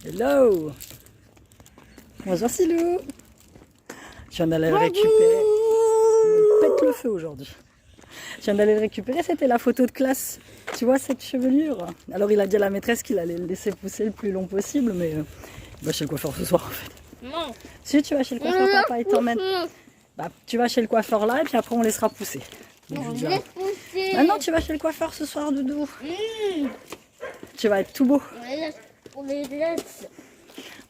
Hello. Bonjour Silou. Je viens d'aller le récupérer. Il pète le feu aujourd'hui. Je viens d'aller le récupérer, c'était la photo de classe. Tu vois cette chevelure? Alors il a dit à la maîtresse qu'il allait le laisser pousser le plus long possible, mais il va chez le coiffeur ce soir en fait. Non. Si tu vas chez le coiffeur, papa il t'emmène. Bah, tu vas chez le coiffeur là et puis après on laissera pousser. Donc, Non, je laisse pousser. Maintenant tu vas chez le coiffeur ce soir, Doudou. Tu vas être tout beau. On les laisse.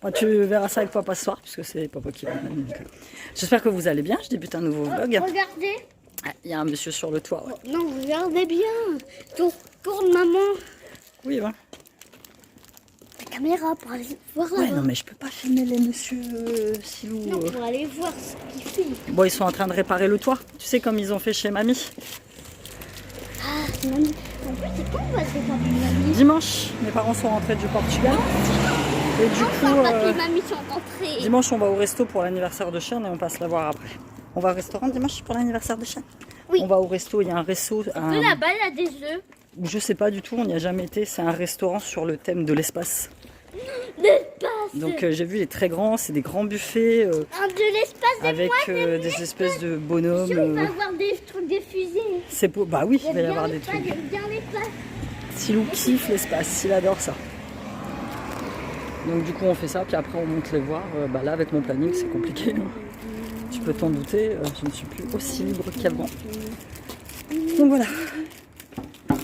Bon, tu verras ça avec papa ce soir puisque c'est papa qui l'emmène. J'espère que vous allez bien. Je débute un nouveau vlog. Regardez. Ah, il y a un monsieur sur le toit. Ouais. Non, regardez bien. Tourne, maman. Oui, ouais. La caméra pour aller voir là-bas. Ouais, non, mais je peux pas filmer les messieurs Silou. Non, pour aller voir ce qu'il fait. Bon, ils sont en train de réparer le toit. Tu sais, comme ils ont fait chez mamie. Ah, mamie. En plus, c'est quand on va se réparer mamie? Dimanche, mes parents sont rentrés du Portugal. Et du coup, Les mamies sont rentrées. dimanche, on va au resto pour l'anniversaire de Sean et on passe la voir après. On va au restaurant dimanche pour l'anniversaire de Sean. Oui. On va au resto, il y a un resto. Là-bas, il y a des œufs. Je sais pas du tout, on n'y a jamais été. C'est un restaurant sur le thème de l'espace. L'espace. Donc j'ai vu, il est très grand, c'est des grands buffets De l'espace, avec des espèces de bonhommes. on va avoir des trucs, des fusées. C'est beau. Bah oui, il va y avoir des trucs. J'aime bien l'espace. Silou kiffe l'espace, il adore ça. Donc du coup on fait ça, puis après on monte les voir. Bah là avec mon planning c'est compliqué. Hein. Tu peux t'en douter, je ne suis plus aussi libre qu'avant. Donc voilà.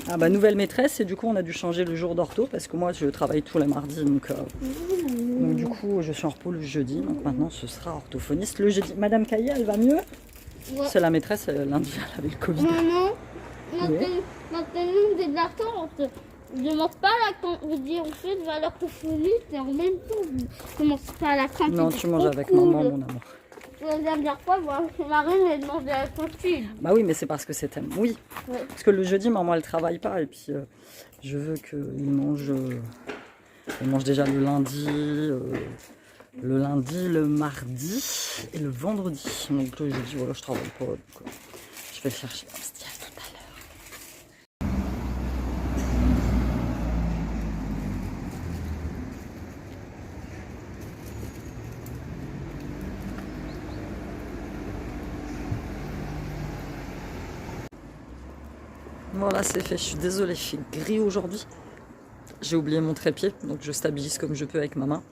Ah bah nouvelle maîtresse et du coup on a dû changer le jour d'ortho parce que moi je travaille tous les mardis donc du coup je suis en repos le jeudi donc maintenant ce sera orthophoniste le jeudi. Madame Caillé elle va mieux? Ouais. C'est la maîtresse lundi elle avait le Covid. Maman, Oui. maintenant c'est de l'attente. Je ne demande pas la cantine. Je dis on fait de l'orthophoniste et en même temps je commence pas à la cantine. Non tu manges avec maman mon amour. La dernière fois, moi, Marine elle demandé à la cantine. Bah oui mais c'est parce que c'est thème. Oui. Ouais. Parce que le jeudi maman elle travaille pas et puis je veux qu'il mange. Il mange déjà le lundi, le mardi et le vendredi. Donc le jeudi, voilà, je travaille pas. Donc, je vais le chercher. On se dit à tout à l'heure. Voilà, c'est fait. Je suis désolée, je suis gris aujourd'hui. J'ai oublié mon trépied, donc je stabilise comme je peux avec ma main.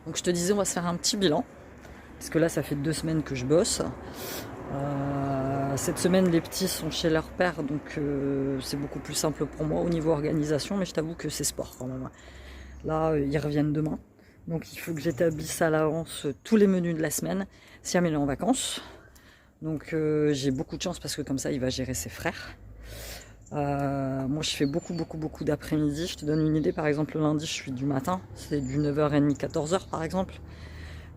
Donc je te disais, on va se faire un petit bilan. Parce que là, ça fait 2 semaines que je bosse. Cette semaine, les petits sont chez leur père, donc c'est beaucoup plus simple pour moi au niveau organisation, mais je t'avoue que c'est sport quand même. Là, ils reviennent demain, donc il faut que j'établisse à l'avance tous les menus de la semaine. Siam est en vacances, donc j'ai beaucoup de chance parce que comme ça, il va gérer ses frères. Moi, je fais beaucoup d'après-midi. Je te donne une idée, par exemple, le lundi, je suis du matin, c'est du 9h30, 14h par exemple.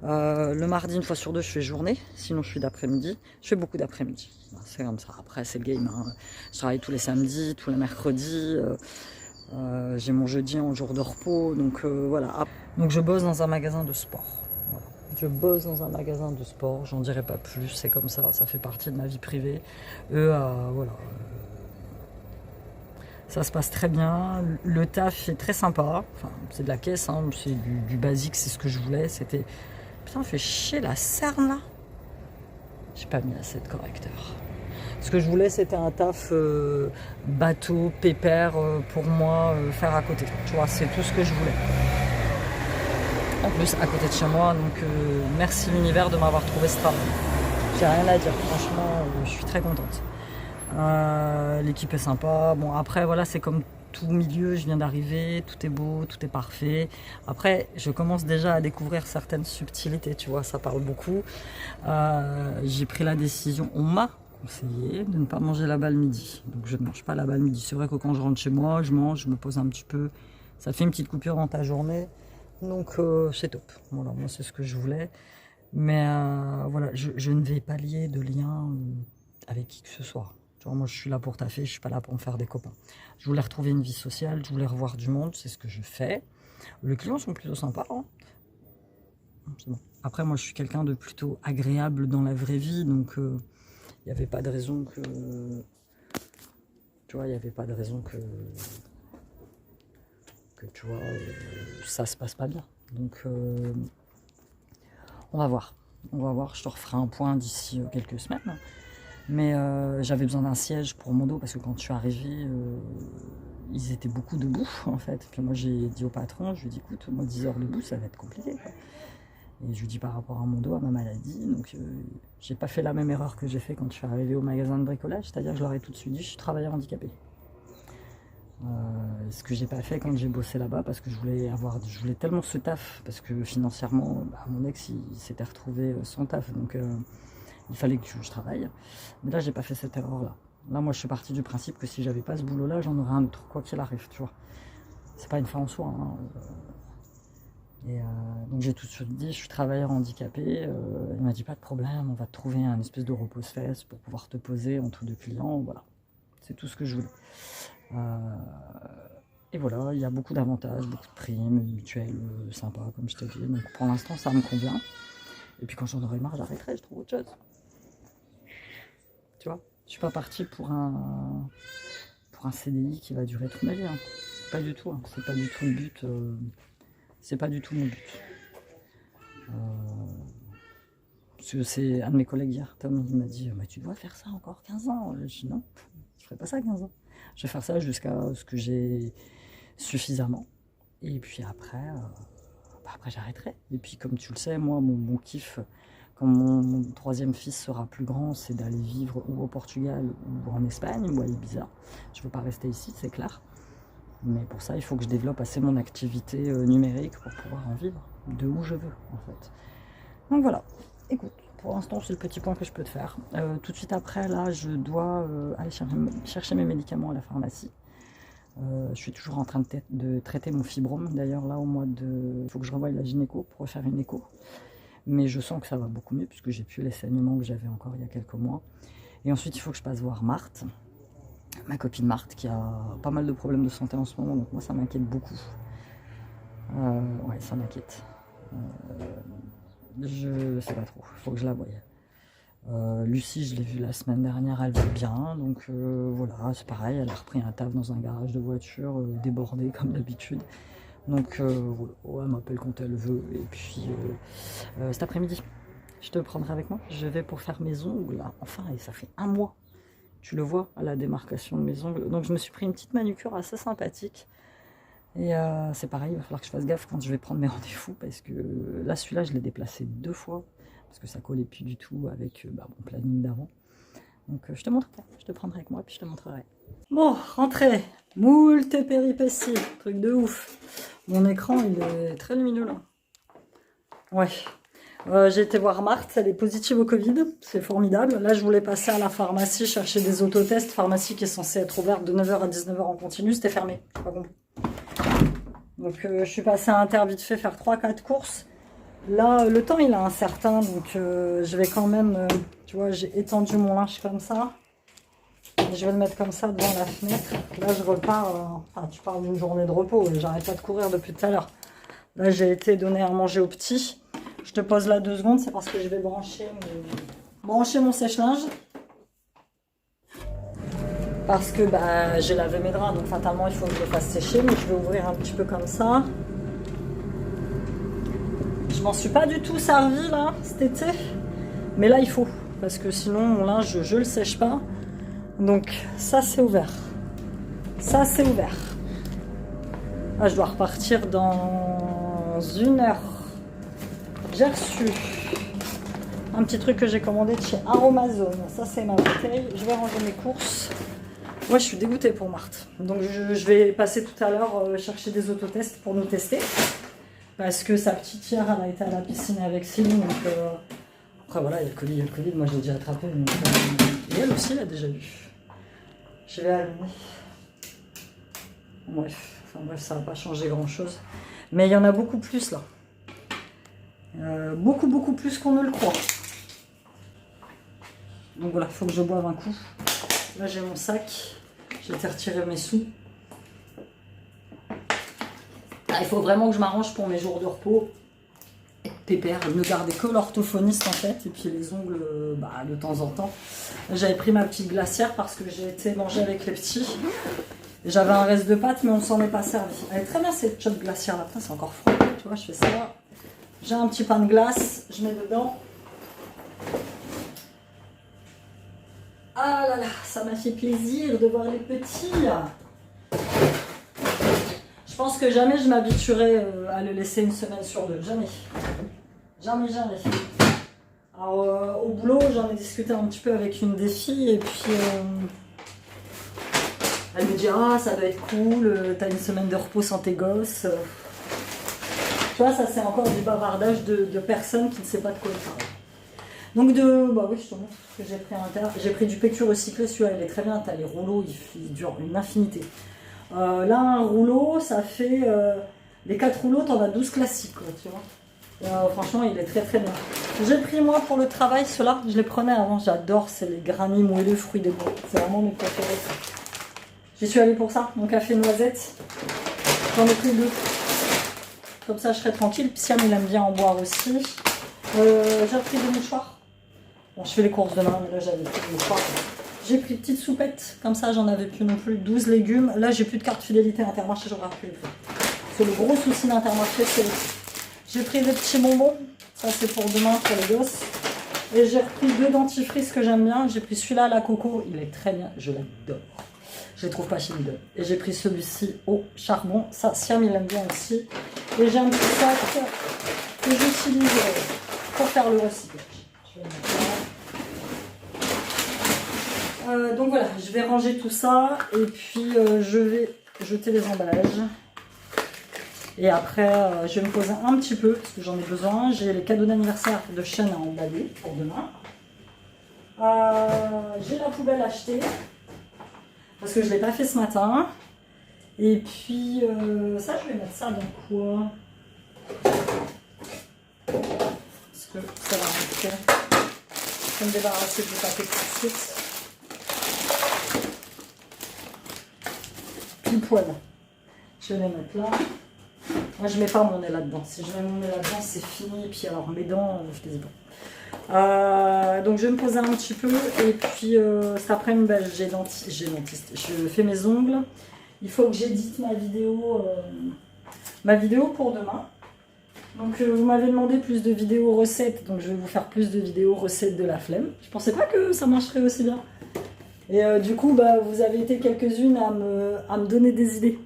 Le mardi, une fois sur 2, je fais journée. Sinon, je suis d'après-midi. Je fais beaucoup d'après-midi. C'est comme ça. Après, c'est le game. Hein. Je travaille tous les samedis, tous les mercredis. J'ai mon jeudi en jour de repos. Donc, voilà. Donc, je bosse dans un magasin de sport. Voilà. Je bosse dans un magasin de sport. J'en dirai pas plus. C'est comme ça. Ça fait partie de ma vie privée. Voilà. Ça se passe très bien. Le taf est très sympa. Enfin, c'est de la caisse. Hein. C'est du basique. C'est ce que je voulais. C'était... Putain, fait chier la cerne là. J'ai pas mis assez de correcteur. Ce que je voulais, c'était un taf bateau, pépère pour moi faire à côté. Tu vois, c'est tout ce que je voulais. En plus, à côté de chez moi, donc merci l'univers de m'avoir trouvé ce travail. J'ai rien à dire, franchement, je suis très contente. L'équipe est sympa. Bon, après, voilà, c'est comme tout milieu, je viens d'arriver, tout est beau, tout est parfait. Après, je commence déjà à découvrir certaines subtilités, tu vois, ça parle beaucoup. J'ai pris la décision, on m'a conseillé de ne pas manger là-bas le midi. Donc je ne mange pas là-bas le midi. C'est vrai que quand je rentre chez moi, je mange, je me pose un petit peu. Ça fait une petite coupure dans ta journée. Donc c'est top. Voilà, moi c'est ce que je voulais. Mais voilà, je ne vais pas lier de lien avec qui que ce soit. Moi, je suis là pour taffer, je suis pas là pour me faire des copains. Je voulais retrouver une vie sociale, je voulais revoir du monde, c'est ce que je fais. Les clients sont plutôt sympas. Hein. C'est bon. Après, moi, je suis quelqu'un de plutôt agréable dans la vraie vie, donc il n'y avait pas de raison que... Tu vois, il n'y avait pas de raison que tu vois, ça se passe pas bien. Donc, on va voir. On va voir, je te referai un point d'ici quelques semaines. Mais j'avais besoin d'un siège pour mon dos parce que quand je suis arrivée, ils étaient beaucoup debout en fait. Puis moi j'ai dit au patron, je lui ai dit écoute, moi 10 heures debout ça va être compliqué, quoi. Et je lui dis par rapport à mon dos, à ma maladie, donc j'ai pas fait la même erreur que j'ai fait quand je suis arrivée au magasin de bricolage, c'est-à-dire que je leur ai tout de suite dit je suis travailleur handicapé. Ce que j'ai pas fait quand j'ai bossé là-bas parce que je voulais tellement ce taf parce que financièrement mon ex il s'était retrouvé sans taf, donc il fallait que je travaille. Mais là j'ai pas fait cette erreur là. Moi je suis partie du principe que si j'avais pas ce boulot là j'en aurais un autre quoi qu'il arrive, tu vois. C'est pas une fin en soi, hein. Donc j'ai tout de suite dit je suis travailleur handicapé. Il m'a dit pas de problème, on va te trouver un espèce de repose-fesses pour pouvoir te poser entre deux clients, voilà. C'est tout ce que je voulais. Et voilà, il y a beaucoup d'avantages, beaucoup de primes, mutuelles, sympas comme je t'ai dit. Donc pour l'instant ça me convient. Et puis quand j'en aurai marre, j'arrêterai, je trouve autre chose. Tu vois, je suis pas partie pour un CDI qui va durer toute ma vie, hein. Pas du tout, hein. C'est pas du tout le but. C'est pas du tout mon but. Parce que c'est un de mes collègues hier, Tom, il m'a dit mais tu dois faire ça encore 15 ans. Je dis non, je ferai pas ça 15 ans. Je vais faire ça jusqu'à ce que j'ai suffisamment. Et puis après, après j'arrêterai. Et puis comme tu le sais, moi mon kiff, quand mon troisième fils sera plus grand, c'est d'aller vivre ou au Portugal ou en Espagne ou à Ibiza. Je veux pas rester ici, c'est clair. Mais pour ça, il faut que je développe assez mon activité numérique pour pouvoir en vivre de où je veux, en fait. Donc voilà, écoute, pour l'instant, c'est le petit point que je peux te faire. Tout de suite après, là, je dois aller chercher mes médicaments à la pharmacie. Je suis toujours en train de traiter mon fibrome. D'ailleurs, là, au mois de... Il faut que je revoie la gynéco pour faire une écho. Mais je sens que ça va beaucoup mieux, puisque j'ai plus les saignements que j'avais encore il y a quelques mois. Et ensuite, il faut que je passe voir Marthe. Ma copine Marthe qui a pas mal de problèmes de santé en ce moment, donc moi ça m'inquiète beaucoup. Ouais, ça m'inquiète. Je sais pas trop, il faut que je la voie. Lucie, je l'ai vue la semaine dernière, elle va bien, donc voilà, c'est pareil, elle a repris un taf dans un garage de voiture, débordé comme d'habitude. Donc voilà, elle m'appelle quand elle veut, et puis cet après-midi, je te prendrai avec moi, je vais pour faire mes ongles, là. Enfin, et ça fait un mois. Tu le vois à la démarcation de mes ongles. Donc je me suis pris une petite manucure assez sympathique. Et c'est pareil, il va falloir que je fasse gaffe quand je vais prendre mes rendez-vous. Parce que là, celui-là, je l'ai déplacé 2 fois. Parce que ça collait plus du tout avec mon planning d'avant. Donc je te montrerai, je te prendrai avec moi et puis je te montrerai. Bon, rentrée. Moult péripéties. Truc de ouf. Mon écran, il est très lumineux là. Ouais. J'ai été voir Marthe, elle est positive au Covid, c'est formidable. Là, je voulais passer à la pharmacie, chercher des autotests. Pharmacie qui est censée être ouverte de 9h à 19h en continu, c'était fermé, j'ai pas compris. Donc, je suis passée à Inter vite fait faire 3-4 courses. Là, le temps, il est incertain, donc je vais quand même, tu vois, j'ai étendu mon linge comme ça. Et je vais le mettre comme ça devant la fenêtre. Là, je repars, enfin, tu parles d'une journée de repos, j'arrête pas de courir depuis tout à l'heure. Là, j'ai été donner à manger au petit. Je te pose là 2 secondes, c'est parce que je vais brancher mon sèche-linge. Parce que j'ai lavé mes draps, donc fatalement il faut que je les fasse sécher, mais je vais ouvrir un petit peu comme ça. Je m'en suis pas du tout servi là, cet été. Mais là il faut, parce que sinon mon linge je le sèche pas. Donc ça c'est ouvert. Ça c'est ouvert. Là je dois repartir dans 1 heure. J'ai reçu un petit truc que j'ai commandé de chez Aromazone. Ça, c'est ma bouteille. Je vais ranger mes courses. Moi, je suis dégoûtée pour Marthe. Donc, je vais passer tout à l'heure chercher des autotests pour nous tester. Parce que sa petite hier, elle a été à la piscine avec Céline. Donc, après, voilà, il y a le Covid. Moi, je l'ai déjà attrapé. Donc, et elle aussi, elle a déjà eu. Je vais allumer. Bref, ça va pas changer grand-chose. Mais il y en a beaucoup plus, là. Beaucoup plus qu'on ne le croit. Donc voilà, il faut que je boive un coup. Là j'ai mon sac, j'ai été retirer mes sous. Là, il faut vraiment que je m'arrange pour mes jours de repos. Pépère, ne garder que l'orthophoniste en fait, et puis les ongles de temps en temps. J'avais pris ma petite glacière parce que j'ai été manger avec les petits. J'avais un reste de pâte, mais on s'en est pas servi. Elle est très bien cette chope glaciaire là. C'est encore froid. Tu vois, je fais ça. J'ai un petit pain de glace. Je mets dedans. Ah là là, ça m'a fait plaisir de voir les petits. Je pense que jamais je m'habituerai à le laisser une semaine sur deux. Jamais. Jamais, jamais. Alors, au boulot, j'en ai discuté un petit peu avec une des filles et puis elle me dit ah ça doit être cool, t'as une semaine de repos sans tes gosses. Tu vois, ça c'est encore du bavardage de personnes qui ne savent pas de quoi ils parlent. Donc bah oui, je te montre ce que j'ai pris à l'intérieur. J'ai pris du PQ recyclé, celui-là il est très bien, t'as les rouleaux, il dure une infinité. Là un rouleau, ça fait, les 4 rouleaux, t'en as 12 classiques, quoi, tu vois. Franchement, il est très très bien. J'ai pris moi pour le travail, ceux-là, je les prenais avant, j'adore, c'est les granits moelleux fruits des bois. C'est vraiment mes préférés. J'y suis allée pour ça, mon café noisette. J'en ai pris 2. Comme ça, je serai tranquille. Siam, il aime bien en boire aussi. J'ai pris des mouchoirs. Bon, je fais les courses demain, mais là, j'avais pris des mouchoirs. J'ai pris petite soupette, comme ça, j'en avais plus non plus. 12 légumes. Là, j'ai plus de carte fidélité Intermarché, j'aurais pu les faire. C'est le gros souci d'Intermarché, c'est... J'ai pris des petits bonbons. Ça, c'est pour demain, pour les gosses. Et j'ai repris 2 dentifrices que j'aime bien. J'ai pris celui-là à la coco. Il est très bien. Je l'adore. Je les trouve pas chimiques. Et j'ai pris celui-ci au charbon. Ça, Siam, il aime bien aussi. Et j'ai un petit sac que j'utilise pour faire le recyclage. Je vais le mettre là. Donc voilà, je vais ranger tout ça. Et puis, je vais jeter les emballages. Et après, je vais me poser un petit peu, parce que j'en ai besoin. J'ai les cadeaux d'anniversaire de chaîne à emballer pour demain. J'ai la poubelle achetée, parce que je ne l'ai pas fait ce matin. Et puis, ça, je vais mettre ça dans quoi? Parce que ça va rester. Je vais me débarrasser du papier tout de suite. Pile poil. Je vais les mettre là. Moi, je mets pas mon nez là-dedans. Si je mets mon nez là-dedans, c'est fini. Et puis, alors, mes dents, je les ai pas. Donc, je vais me poser un petit peu. Et puis, cet après-midi, bah, j'ai dentiste. Je fais mes ongles. Il faut que j'édite ma vidéo pour demain. Donc, vous m'avez demandé plus de vidéos recettes. Donc, je vais vous faire plus de vidéos recettes de la flemme. Je pensais pas que ça marcherait aussi bien. Et du coup, bah, vous avez été quelques-unes à me donner des idées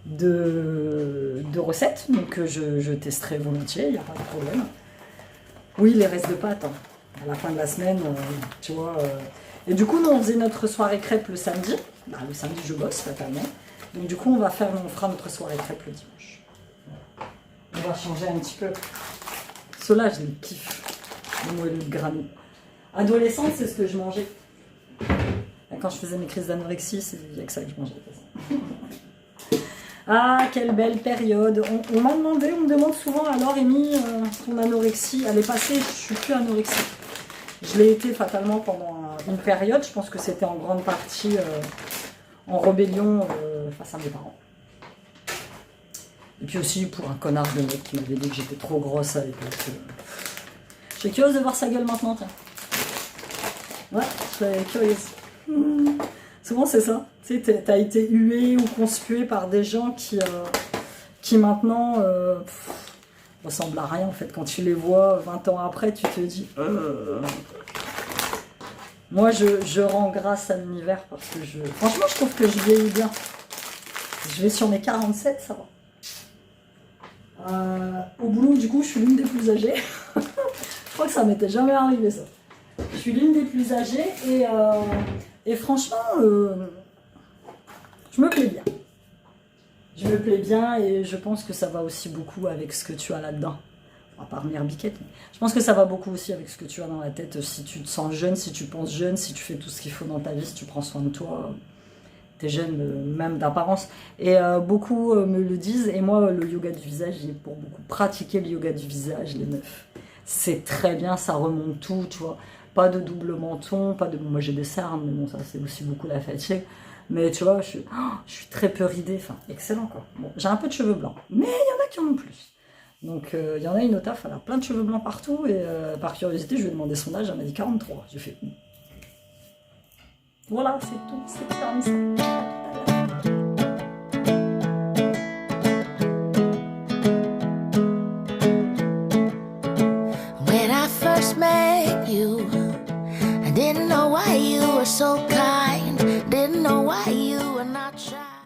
de recettes, donc je testerai volontiers, il n'y a pas de problème. Oui, les restes de pâtes, hein, à la fin de la semaine, tu vois. Et du coup, nous, on faisait notre soirée crêpe le samedi. Bah, le samedi, je bosse, fatalement. Donc du coup, on fera notre soirée crêpe le dimanche. On va changer un petit peu. Ceux-là, je les kiffe. Le moelleux de granit. Adolescente, c'est ce que je mangeais. Quand je faisais mes crises d'anorexie, c'est que ça que je mangeais. Ah, quelle belle période. On m'a demandé, on me demande souvent, alors Amy, ton anorexie, elle est passée, je suis plus anorexique. Je l'ai été fatalement pendant une période, je pense que c'était en grande partie en rébellion face à mes parents. Et puis aussi pour un connard de mec qui m'avait dit que j'étais trop grosse à l'époque. Je suis curieuse de voir sa gueule maintenant, tiens. Ouais, je suis curieuse. Souvent c'est ça. Tu sais, t'as été hué ou conspué par des gens qui maintenant ressemblent à rien en fait. Quand tu les vois 20 ans après, tu te dis Moi je rends grâce à l'univers parce que franchement je trouve que je vieillis bien. Je vais sur mes 47, ça va. Au boulot du coup je suis l'une des plus âgées. Je crois que ça m'était jamais arrivé ça. Je suis l'une des plus âgées et franchement je me plais bien. Je me plais bien et je pense que ça va aussi beaucoup avec ce que tu as là-dedans. À part mes biquettes. Je pense que ça va beaucoup aussi avec ce que tu as dans la tête. Si tu te sens jeune, si tu penses jeune, si tu fais tout ce qu'il faut dans ta vie, si tu prends soin de toi, t'es jeune même d'apparence. Et beaucoup me le disent. Et moi, le yoga du visage, j'ai pour beaucoup pratiqué le yoga du visage, les meufs. C'est très bien, ça remonte tout, tu vois. Pas de double menton, pas de... Moi j'ai des cernes, mais bon, ça c'est aussi beaucoup la fatigue. Mais tu vois, je suis très peu ridée, enfin, excellent quoi. Bon, j'ai un peu de cheveux blancs, mais il y en a qui en ont plus. Donc, il y en a une autre, elle a plein de cheveux blancs partout, et par curiosité, je lui ai demandé son âge, elle m'a dit 43. J'ai fait... Voilà, c'est tout, c'est comme ça. so kind. Didn't know why you were not shy.